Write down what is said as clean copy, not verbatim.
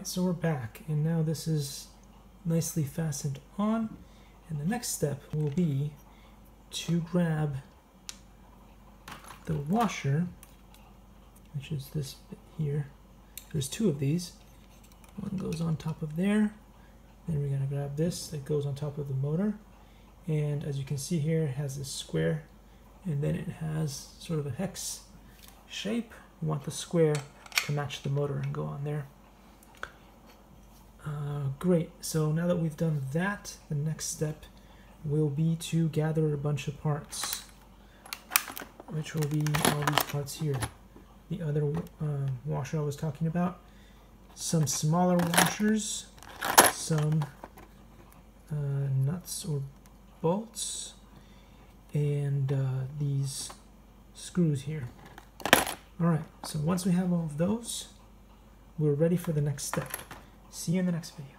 So we're back, and now this is nicely fastened on, and the next step will be to grab the washer, which is this bit here. There's two of these. One goes on top of there, then we're going to grab this that goes on top of the motor, and as you can see here, it has this square, and then it has sort of a hex shape. We want the square to match the motor and go on there. Great, so now that we've done that, the next step will be to gather a bunch of parts, which will be all these parts here. The other washer I was talking about, some smaller washers, some nuts or bolts, and these screws here. Alright, so once we have all of those, we're ready for the next step. See you in the next video.